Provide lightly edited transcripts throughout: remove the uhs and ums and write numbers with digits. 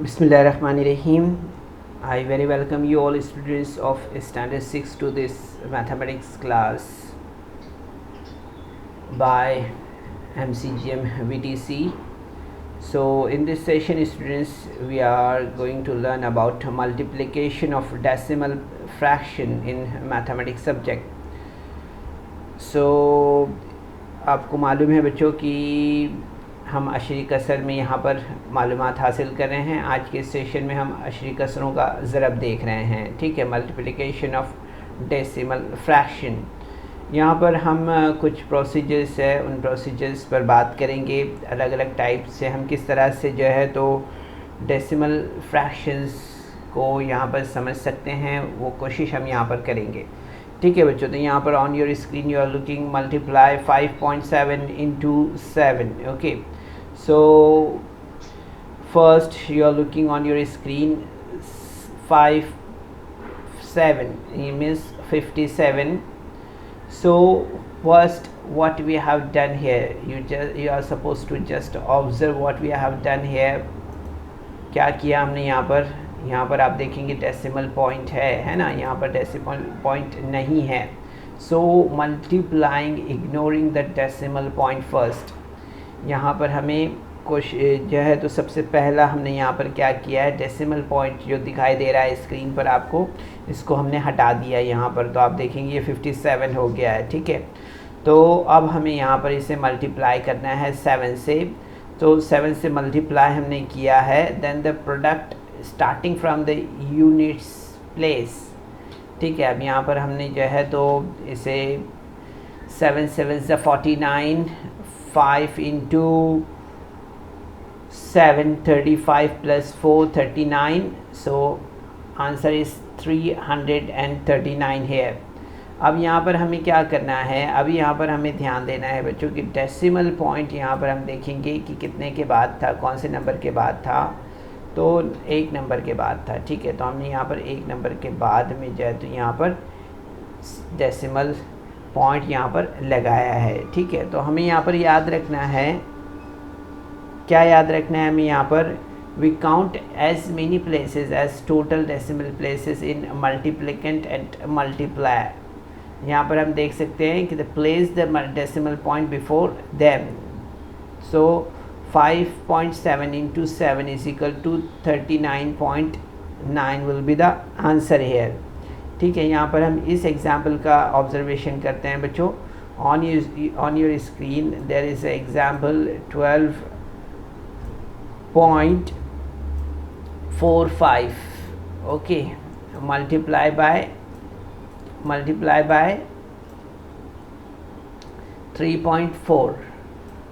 Bismillahirrahmanirrahim. I very welcome you all students of Standard 6 to this mathematics class by MCGM VTC. So in this session students, we are going to learn about multiplication of decimal fraction in mathematics subject. So आपको मालूम है बच्चों कि हम Ashari कसर में यहाँ पर मालूमात हासिल कर रहे हैं। आज के सेशन में हम अशरी कसरों का ज़रब देख रहे हैं, ठीक है, मल्टीप्लिकेशन ऑफ डेसिमल फ्रैक्शन। यहाँ पर हम कुछ प्रोसीजर्स है, उन प्रोसीजर्स पर बात करेंगे। अलग अलग टाइप से हम किस तरह से जो है तो डेसिमल फ्रैक्शंस को यहाँ पर समझ सकते हैं, वो कोशिश हम यहाँ पर करेंगे, ठीक है बच्चों। तो यहाँ पर on your screen you are looking multiply 5.7 into 7, okay. So first you are looking on your screen 7 it means 57. So first what we have done here, you are supposed to just observe what we have done here. क्या किया हमने यहाँ पर आप देखेंगे decimal point है ना, यहाँ पर डेसिमल पॉइंट नहीं है। So multiplying ignoring the decimal point first. यहाँ पर हमें कुछ जो है तो सबसे पहला हमने यहाँ पर क्या किया है, डेसिमल पॉइंट जो दिखाई दे रहा है स्क्रीन पर आपको, इसको हमने हटा दिया यहाँ पर। तो आप देखेंगे ये 57 हो गया है, ठीक है। तो अब हमें यहाँ पर इसे मल्टीप्लाई करना है 7 से। तो 7 से मल्टीप्लाई हमने किया है, then the product starting from the units place, ठीक है। अब यहाँ पर हमने जो है तो इसे 7 7 49, 5 into 7 35 plus 4 39. So answer is 339 here. अब यहाँ पर हमें क्या करना है, अभी यहाँ पर हमें ध्यान देना है बच्चों कि डेसिमल पॉइंट यहाँ पर हम देखेंगे कि कितने के बाद था, कौन से नंबर के बाद था। तो 1 नंबर के बाद था, ठीक है। तो हमने यहाँ पर 1 नंबर के बाद में जो है तो यहाँ पर डेसिमल पॉइंट यहाँ पर लगाया है, ठीक है। तो हमें यहाँ पर याद रखना है, क्या याद रखना है हमें यहाँ पर, we count as many places as total decimal places in multiplicand and multiply. यहाँ पर हम देख सकते हैं कि the place the decimal point before them. So 5.7 into 7 is equal to 39.9 will be the answer here, ठीक है। यहाँ पर हम इस एग्जाम्पल का ऑब्जर्वेशन करते हैं बच्चों। On your screen there is example 12.45, okay. Multiply by 3.4,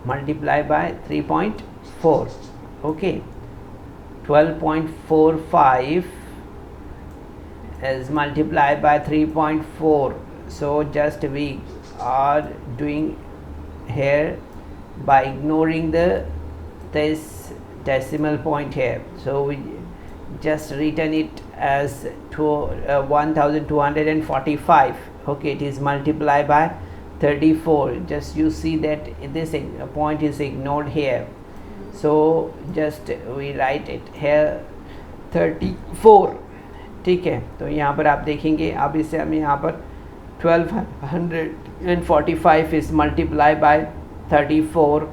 multiply by 3.4, okay। 12.45 is multiplied by 3.4. so just we are doing here by ignoring this decimal point here, so we just written it as 1245, okay। It is multiplied by 34. just you see that this point is ignored here, so just we write it here 34, ठीक है। तो यहाँ पर आप देखेंगे, अब इसे हम यहाँ पर 1245 is multiplied by 34,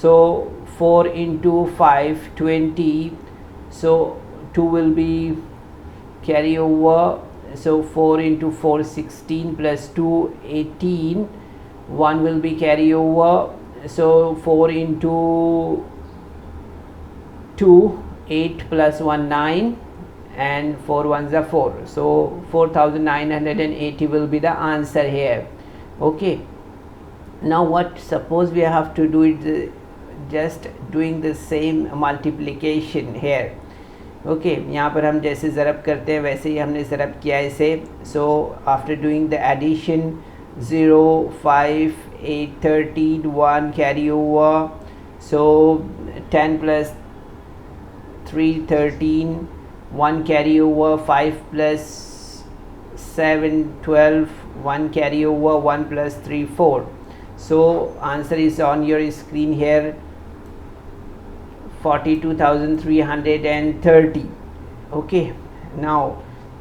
so 4 into 5 20, so 2 will be carry over, so 4 into 4 16 plus 2 18, 1 will be carry over, so 4 into 2 8 plus 1 9, and 4 ones are 4, so 4980 will be the answer here, okay। now what, suppose we have to do it just doing the same multiplication here, okay. यहाँ पर हम जैसे ज़रब करते हैं वैसे ही हमने ज़रब किया इसे। So after doing the addition 0 5 8 13 1 carry over, so 10 plus 3 13 1 carry over, 5 plus 7 12 1 carry over, 1 plus 3 4. So answer is on your screen here, 42,330. Okay, now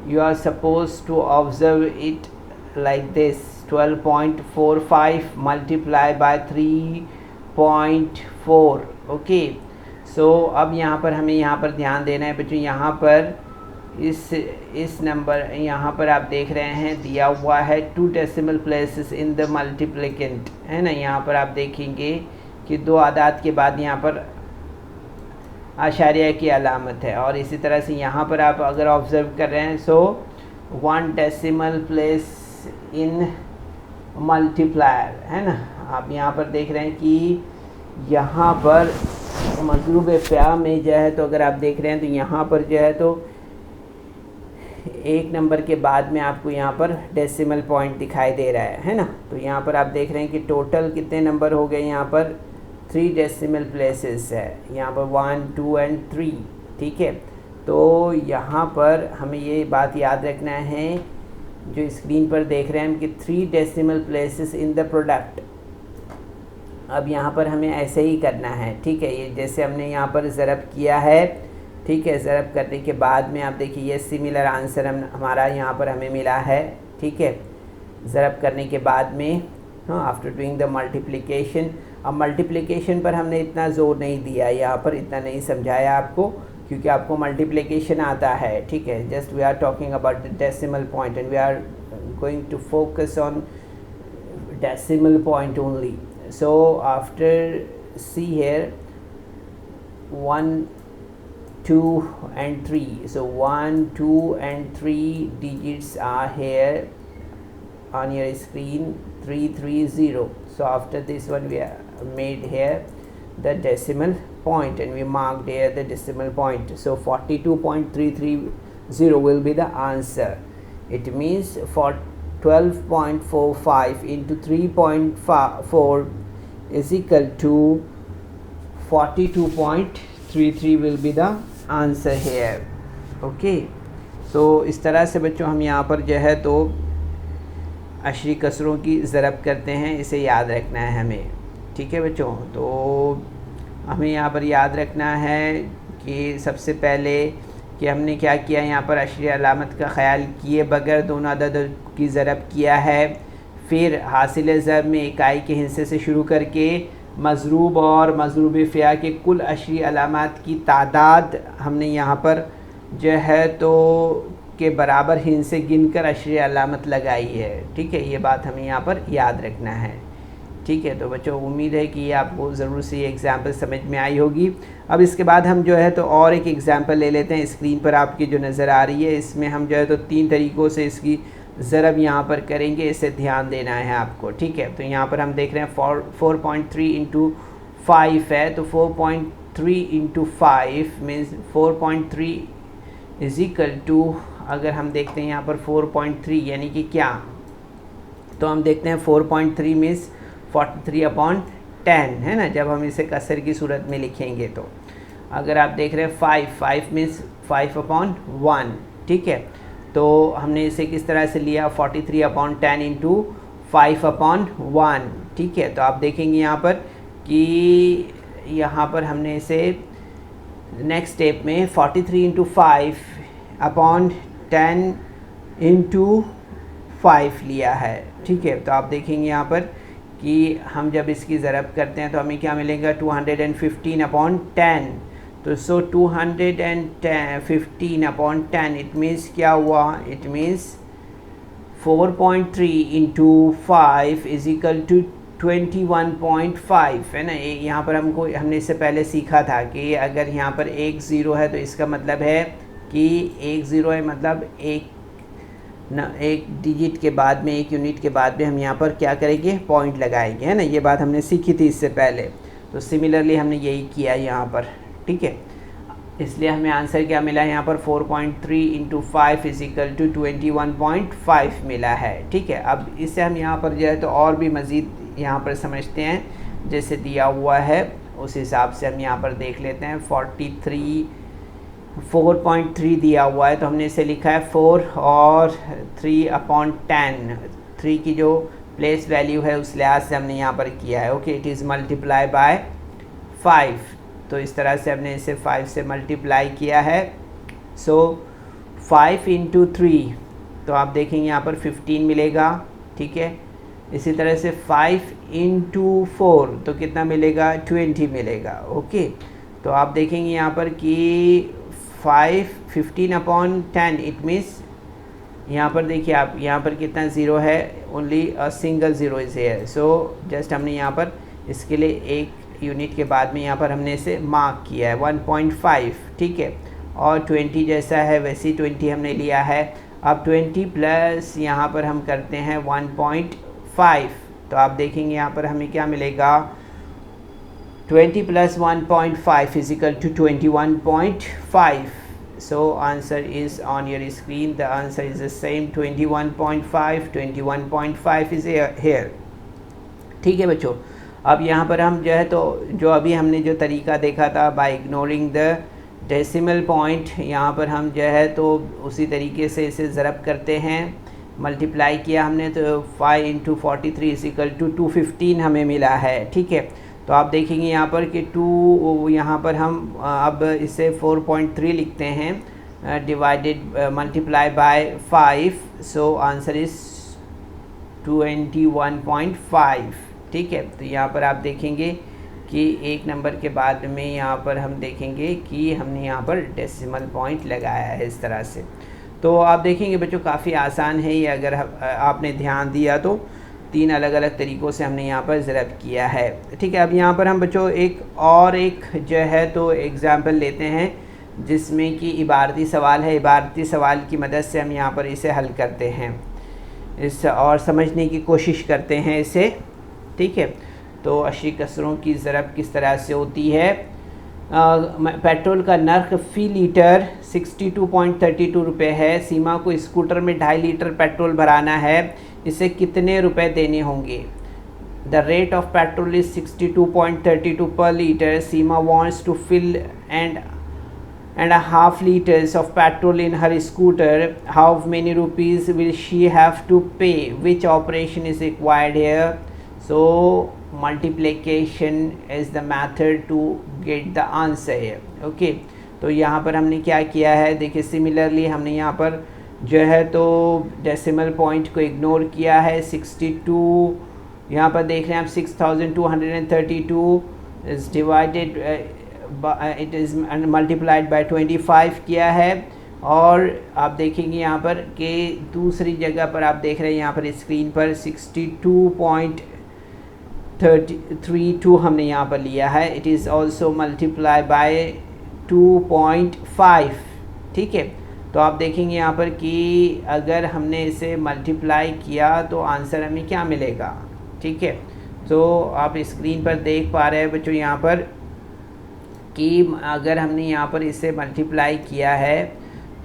you are supposed to observe it like this: 12.45 multiply by 3.4. Okay, सो अब यहाँ पर हमें यहाँ पर ध्यान देना है बच्चों। यहाँ पर इस नंबर यहाँ पर आप देख रहे हैं दिया हुआ है 2 decimal places in the multiplicand, है ना। यहाँ पर आप देखेंगे कि 2 आदाद के बाद यहाँ पर आशारिया की अलामत है, और इसी तरह से यहाँ पर आप अगर ऑब्ज़र्व कर रहे हैं, सो 1 डेसिमल प्लेस इन मल्टीप्लायर, है ना। आप यहाँ पर देख रहे हैं कि यहाँ पर मज़रूब फ़या में जो है, तो अगर आप देख रहे हैं तो यहाँ पर जो है तो 1 नंबर के बाद में आपको यहाँ पर डेसिमल पॉइंट दिखाई दे रहा है ना। तो यहाँ पर आप देख रहे हैं कि टोटल कितने नंबर हो गए, यहाँ पर 3 डेसिमल प्लेसेस है, यहाँ पर 1, 2 एंड 3, ठीक है। तो यहाँ पर हमें ये बात याद रखना है, जो स्क्रीन पर देख रहे हैं हम कि 3 decimal places in the product. अब यहाँ पर हमें ऐसे ही करना है, ठीक है। ये जैसे हमने यहाँ पर ज़रब किया है, ठीक है। ज़रब करने के बाद में आप देखिए ये सिमिलर आंसर हमारा यहाँ पर हमें मिला है, ठीक है। ज़रब करने के बाद में आफ्टर डूइंग द मल्टीप्लिकेशन। अब मल्टीप्लिकेशन पर हमने इतना ज़ोर नहीं दिया, यहाँ पर इतना नहीं समझाया आपको, क्योंकि आपको मल्टीप्लिकेशन आता है, ठीक है। Just we are talking about the decimal point and we are going to focus on decimal point only. So after see here 1, 2 and 3, so 1, 2 and 3 digits are here on your screen, 330. So after this one we have made here the decimal point and we marked here the decimal point. So 42.330 will be the answer. It means for 12.45 into 3.4 is equal to 42.33 will be the answer here. Okay, so इस तरह से बच्चों हम यहाँ पर जो है तो अशरी कसरों की ज़रब करते हैं, इसे याद रखना है हमें, ठीक है बच्चों। तो हमें यहाँ पर याद रखना है कि सबसे पहले कि हमने क्या किया, यहाँ पर अशरी अलामत का ख़याल किए बगैर दोनों अदद की ज़रब किया है। फिर हासिल ज़रब में इकाई के हिस्से से शुरू करके मज़रूब और मज़रूब फ़िया के कुल अशरी अलामात की तादाद हमने यहाँ पर जो है तो के बराबर हिस्से गिनकर अशरी अलामत लगाई है, ठीक है। ये बात हमें यहाँ पर याद रखना है, ठीक है। तो बच्चों उम्मीद है कि ये आपको ज़रूर से ये एग्ज़ाम्पल समझ में आई होगी। अब इसके बाद हम जो है तो और एक एग्ज़ाम्पल ले लेते हैं। स्क्रीन पर आपकी जो नज़र आ रही है, इसमें हम जो है तो 3 तरीक़ों से इसकी ज़रब यहाँ पर करेंगे, इसे ध्यान देना है आपको, ठीक है। तो यहाँ पर हम देख रहे हैं 4.3 इंटू 5 है, तो 4.3 into 5 means 4.3 is equal to, अगर हम देखते हैं यहाँ पर 4.3 यानी कि क्या, तो हम देखते हैं 4.3 मीन्स 43/10 है ना, जब हम इसे कसर की सूरत में लिखेंगे। तो अगर आप देख रहे हैं 5 मीन्स 5/1, ठीक है। तो हमने इसे किस तरह से लिया, 43/10 इंटू 5/1, ठीक है। तो आप देखेंगे यहाँ पर कि यहाँ पर हमने इसे नेक्स्ट स्टेप में 43 इंटू 5/10 इंटू 5 लिया है, ठीक है। तो आप देखेंगे यहाँ पर कि हम जब इसकी ज़रब करते हैं तो हमें क्या मिलेगा, 215/10। तो सो 215/10 इट मीन्स क्या हुआ, it means 4.3 into 5 is equal to 21.5, है ना। यहाँ पर हमने इससे पहले सीखा था कि अगर यहाँ पर 1 0 है तो इसका मतलब है कि 1 0 है, मतलब एक डिजिट के बाद में, एक यूनिट के बाद में हम यहाँ पर क्या करेंगे, पॉइंट लगाएंगे, है ना। ये बात हमने सीखी थी इससे पहले। तो सिमिलरली हमने यही किया यहाँ पर, ठीक है। इसलिए हमें आंसर क्या मिला यहाँ पर, 4.3 इंटू 5 इज इक्वल टू 21.5 मिला है, ठीक है। अब इससे हम यहाँ पर जो है तो और भी मज़ीद यहाँ पर समझते हैं, जैसे दिया हुआ है उस हिसाब से हम यहाँ पर देख लेते हैं। 4.3 दिया हुआ है, तो हमने इसे लिखा है 4 और 3/10, 3 की जो प्लेस वैल्यू है उस लिहाज से हमने यहाँ पर किया है। Okay, it is multiply by 5, तो इस तरह से हमने इसे 5 से मल्टीप्लाई किया है। सो 5 इंटू 3, तो आप देखेंगे यहाँ पर 15 मिलेगा, ठीक है। इसी तरह से 5 इंटू 4 तो कितना मिलेगा, 20 मिलेगा, ओके। तो आप देखेंगे यहाँ पर कि 15 अपॉन 10, इट मीन्स यहाँ पर देखिए आप, यहाँ पर कितना ज़ीरो है, only a single zero is here. So just हमने यहाँ पर इसके लिए एक यूनिट के बाद में यहाँ पर हमने इसे मार्क किया है 1.5, ठीक है। और 20 जैसा है वैसे ही 20 हमने लिया है। अब 20 प्लस यहाँ पर हम करते हैं 1.5, तो आप देखेंगे यहाँ पर हमें क्या मिलेगा, 20 plus 1.5 is equal to 21.5। So answer is on your screen. The answer is the same, 21.5. 21.5 is here. ठीक है बच्चों, अब यहाँ पर हम जो है तो जो अभी हमने जो तरीका देखा था by ignoring the decimal point, यहाँ पर हम जो है तो उसी तरीके से इसे ज़रब करते हैं। मल्टीप्लाई किया हमने तो 5 इंटू 43 इज इक्वल टू 215 हमें मिला है, ठीक है। तो आप देखेंगे यहाँ पर कि 2, यहाँ पर हम अब इसे 4.3 लिखते हैं divided multiply by 5। So answer is 21.5, ठीक है। तो यहाँ पर आप देखेंगे कि एक नंबर के बाद में यहाँ पर हम देखेंगे कि हमने यहाँ पर डेसिमल पॉइंट लगाया है इस तरह से। तो आप देखेंगे बच्चों काफ़ी आसान है ये, अगर आपने ध्यान दिया तो 3 अलग अलग तरीक़ों से हमने यहाँ पर ज़रब किया है, ठीक है। अब यहाँ पर हम बच्चों एक जो है तो एग्ज़ाम्पल लेते हैं जिसमें कि इबारती सवाल है। इबारती सवाल की मदद से हम यहाँ पर इसे हल करते हैं इस और समझने की कोशिश करते हैं इसे, ठीक है। तो 80 कसरों की ज़रब किस तरह से होती है। पेट्रोल का नर्क फ़ी लीटर 62.32 रुपये है। सीमा को स्कूटर में 2.5 लीटर पेट्रोल भराना है, इसे कितने रुपए देने होंगे। The rate of petrol is 62.32 per litre. Seema wants to fill and a half liters of petrol in her scooter. How many rupees will she have to pay? Which operation is required here? So multiplication is the method to get the answer here. Okay, तो यहाँ पर हमने क्या किया है, देखिए similarly हमने यहाँ पर जो है तो डेसिमल पॉइंट को इग्नोर किया है। 62 यहाँ पर देख रहे हैं आप 6232 is divided it is multiplied by 25 किया है। और आप देखेंगे यहाँ पर कि दूसरी जगह पर आप देख रहे हैं यहाँ पर स्क्रीन पर 62.32 हमने यहाँ पर लिया है। It is also multiply by 2.5, ठीक है। तो आप देखेंगे यहाँ पर कि अगर हमने इसे मल्टीप्लाई किया तो आंसर हमें क्या मिलेगा, ठीक है। तो आप स्क्रीन पर देख पा रहे हैं बच्चों यहाँ पर कि अगर हमने यहाँ पर इसे मल्टीप्लाई किया है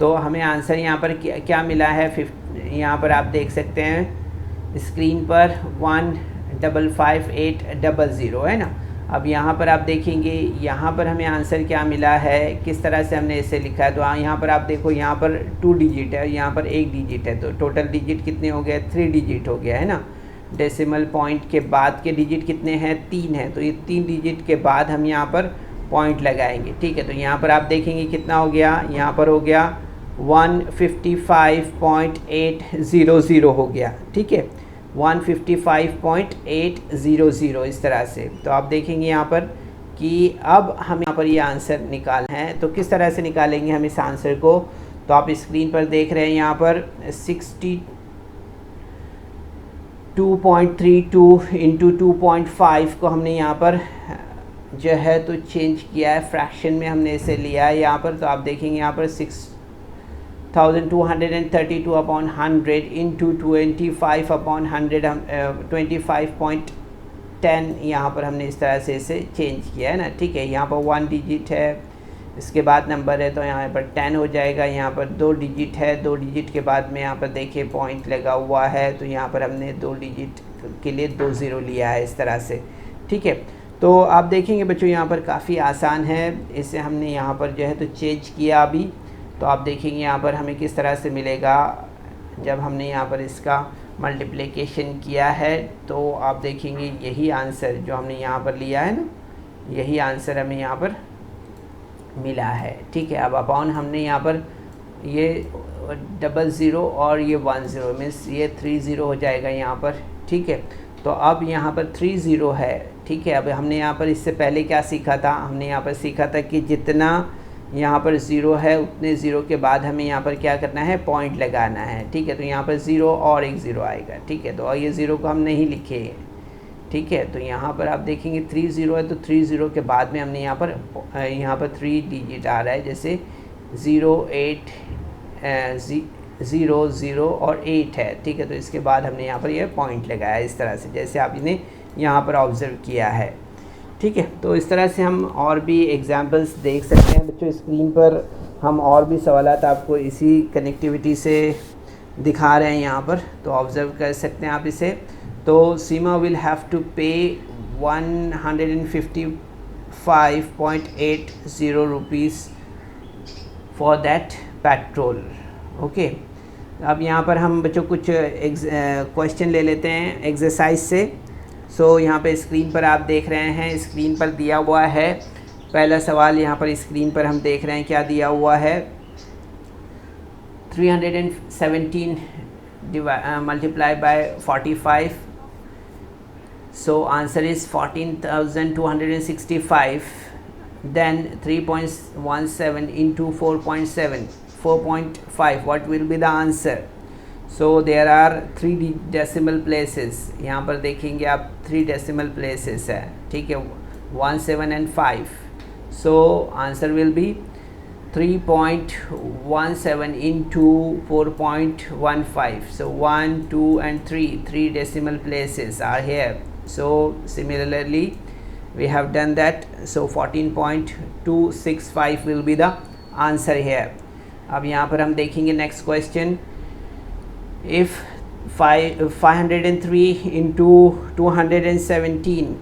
तो हमें आंसर यहाँ पर क्या मिला है। यहाँ पर आप देख सकते हैं स्क्रीन पर 1555800 है ना। अब यहाँ पर आप देखेंगे यहाँ पर हमें आंसर क्या मिला है, किस तरह से हमने इसे लिखा है। तो यहाँ पर आप देखो यहाँ पर 2 डिजिट है, यहाँ पर 1 डिजिट है, तो टोटल डिजिट कितने हो गए, 3 डिजिट हो गया है ना। डेसिमल पॉइंट के बाद के डिजिट कितने हैं, 3 हैं, तो ये 3 डिजिट के बाद हम यहाँ पर पॉइंट लगाएंगे, ठीक है। तो यहाँ पर आप देखेंगे कितना हो गया, यहाँ पर हो गया 155.800 हो गया, ठीक है, 155.800 इस तरह से। तो आप देखेंगे यहाँ पर कि अब हम यहाँ पर ये आंसर निकालना है, तो किस तरह से निकालेंगे हम इस आंसर को। तो आप स्क्रीन पर देख रहे हैं यहाँ पर 62.32 इंटू 2.5 को हमने यहाँ पर जो है तो चेंज किया है, फ्रैक्शन में हमने इसे लिया है यहाँ पर। तो आप देखेंगे यहाँ पर 6232 अपॉन 100 इंटू 25 अपॉन 100 हम 25.10 यहाँ पर हमने इस तरह से इसे चेंज किया है ना, ठीक है। यहाँ पर 1 डिजिट है, इसके बाद नंबर है तो यहाँ पर 10 हो जाएगा। यहाँ पर 2 डिजिट है, 2 डिजिट के बाद में यहाँ पर देखिए पॉइंट लगा हुआ है, तो यहाँ पर हमने 2 डिजिट के लिए 2 ज़ीरो लिया है इस तरह से, ठीक है। तो आप देखेंगे बच्चों यहाँ पर काफ़ी आसान है, इसे हमने यहाँ पर जो है तो चेंज किया अभी। तो आप देखेंगे यहाँ पर हमें किस तरह से मिलेगा जब हमने यहाँ पर इसका मल्टीप्लिकेशन किया है। तो आप देखेंगे यही आंसर जो हमने यहाँ पर लिया है ना, यही आंसर हमें यहाँ पर मिला है। ठीक है, अब अपॉन हमने यहाँ पर ये 00 और ये 10 मीन्स ये 30 हो जाएगा यहाँ पर। ठीक है, तो अब यहाँ पर 30 है। ठीक है, अब हमने यहाँ पर इससे पहले क्या सीखा था, हमने यहाँ पर सीखा था कि जितना यहाँ पर 0 है उतने 0 के बाद हमें यहाँ पर क्या करना है, पॉइंट लगाना है। ठीक है, तो यहाँ पर 0 और एक 0 आएगा। ठीक है, तो ये 0 को हम नहीं लिखे। ठीक है, तो यहाँ पर आप देखेंगे 30 है, तो 30 के बाद में हमने यहाँ पर 3 डिजिट आ रहा है, जैसे 0 8 0 0 और 8 है। ठीक है, तो इसके बाद हमने यहाँ पर यह पॉइंट लगाया इस तरह से, जैसे आपने यहाँ पर ऑब्ज़र्व किया है। ठीक है, तो इस तरह से हम और भी एग्जांपल्स देख सकते हैं बच्चों। स्क्रीन पर हम और भी सवालात आपको इसी कनेक्टिविटी से दिखा रहे हैं यहाँ पर, तो ऑब्ज़र्व कर सकते हैं आप इसे। तो सीमा विल हैव टू पे 155.80 rupees for that petrol. Okay, अब यहाँ पर हम बच्चों कुछ क्वेश्चन ले लेते हैं एक्सरसाइज से। सो यहाँ पे स्क्रीन पर आप देख रहे हैं, स्क्रीन पर दिया हुआ है पहला सवाल। यहाँ पर स्क्रीन पर हम देख रहे हैं क्या दिया हुआ है, 317 multiply by 45। So answer is 14,265। then 3.17 into 4.5, what will be the answer? So there are 3 decimal places, यहाँ पर देखेंगे आप 3 decimal places है। ठीक है, 1 7 and 5। so answer will be 3.17 into 4.15। so 1 2 and 3 decimal places are here। so similarly we have done that। so 14.265 will be the answer here। अब यहाँ पर हम देखेंगे next question, if 503 into 217,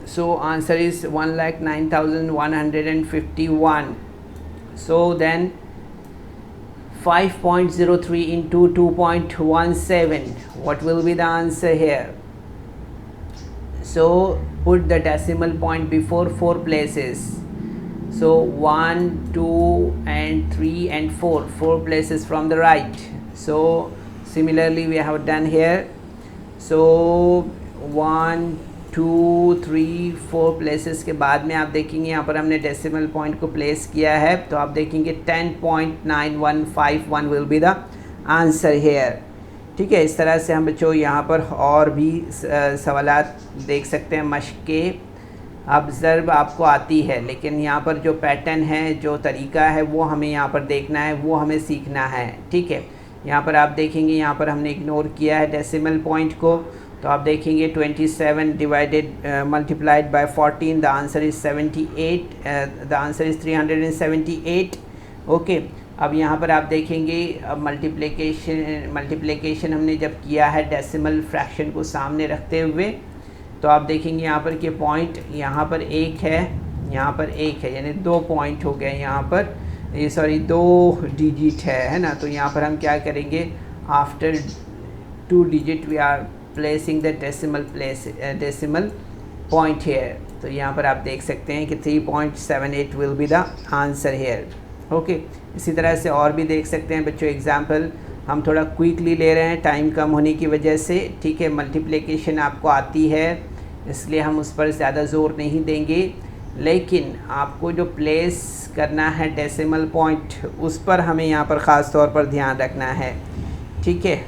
so answer is 1,09,151। so then 5.03 into 2.17, what will be the answer here? So put the decimal point before 4 places। so 1 2 and 3 and 4 places from the right। so similarly we have done here। so 1 2 3 4 places के बाद में आप देखेंगे यहाँ पर हमने decimal point को place किया है, तो आप देखेंगे 10.9151 will be the answer hair. ठीक है, इस तरह से हम बच्चों यहाँ पर और भी सवालात देख सकते हैं। मशक़े ऑब्ज़र्व आपको आती है, लेकिन यहाँ पर जो पैटर्न है, जो तरीका है, वो हमें यहाँ पर देखना है, वो हमें सीखना है। ठीक है, यहाँ पर आप देखेंगे, यहाँ पर हमने इग्नोर किया है डेसिमल पॉइंट को, तो आप देखेंगे 27 divided multiplied by 14, the answer is 78, the answer is 378। Okay, अब यहाँ पर आप देखेंगे मल्टीप्लिकेशन हमने जब किया है डेसिमल फ्रैक्शन को सामने रखते हुए, तो आप देखेंगे यहाँ पर कि पॉइंट यहाँ पर 1 है, यहाँ पर 1 है, यानी 2 पॉइंट हो गए यहाँ पर, ये सॉरी 2 डिजिट है ना। तो यहाँ पर हम क्या करेंगे, after 2 digit we are placing the decimal point here. तो यहाँ पर आप देख सकते हैं कि 3.78 will be the answer here. Okay, इसी तरह से और भी देख सकते हैं बच्चों एग्जाम्पल। हम थोड़ा क्विकली ले रहे हैं टाइम कम होने की वजह से। ठीक है, मल्टीप्लिकेशन आपको आती है, इसलिए हम उस पर ज़्यादा ज़ोर नहीं देंगे, लेकिन आपको जो प्लेस करना है डेसिमल पॉइंट, उस पर हमें यहाँ पर ख़ास तौर पर ध्यान रखना है। ठीक है,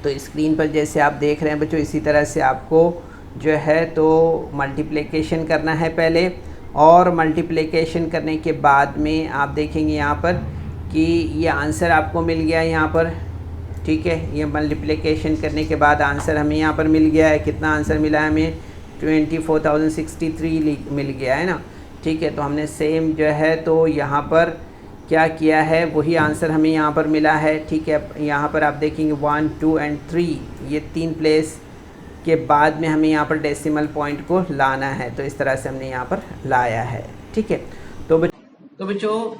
तो स्क्रीन पर जैसे आप देख रहे हैं बच्चों, इसी तरह से आपको जो है तो मल्टीप्लिकेशन करना है पहले, और मल्टीप्लिकेशन करने के बाद में आप देखेंगे यहाँ पर कि ये आंसर आपको मिल गया है यहाँ पर। ठीक है, ये मल्टीप्लिकेशन करने के बाद आंसर हमें यहाँ पर मिल गया है। कितना आंसर मिला है हमें, 24,063 मिल गया है ना। ठीक है, तो हमने सेम जो है तो यहाँ पर क्या किया है, वही आंसर हमें यहाँ पर मिला है। ठीक है, यहाँ पर आप देखेंगे 1 2 and 3, ये 3 प्लेस के बाद में हमें यहाँ पर डेसिमल पॉइंट को लाना है, तो इस तरह से हमने यहाँ पर लाया है। ठीक है, तो बच्चों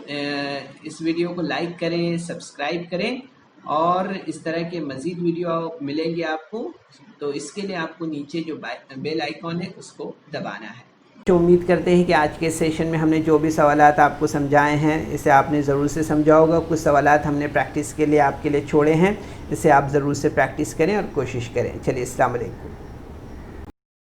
इस वीडियो को लाइक करें, सब्सक्राइब करें, और इस तरह के मज़ीद वीडियो मिलेंगे आपको। तो इसके लिए आपको नीचे जो बेल आइकॉन है उसको दबाना है। तो उम्मीद करते हैं कि आज के सेशन में हमने जो भी सवालात आपको समझाए हैं इसे आपने ज़रूर से समझा होगा। कुछ सवालात हमने प्रैक्टिस के लिए आपके लिए छोड़े हैं, इसे आप ज़रूर से प्रैक्टिस करें और कोशिश करें। चलिए, अस्सलाम वालेकुम।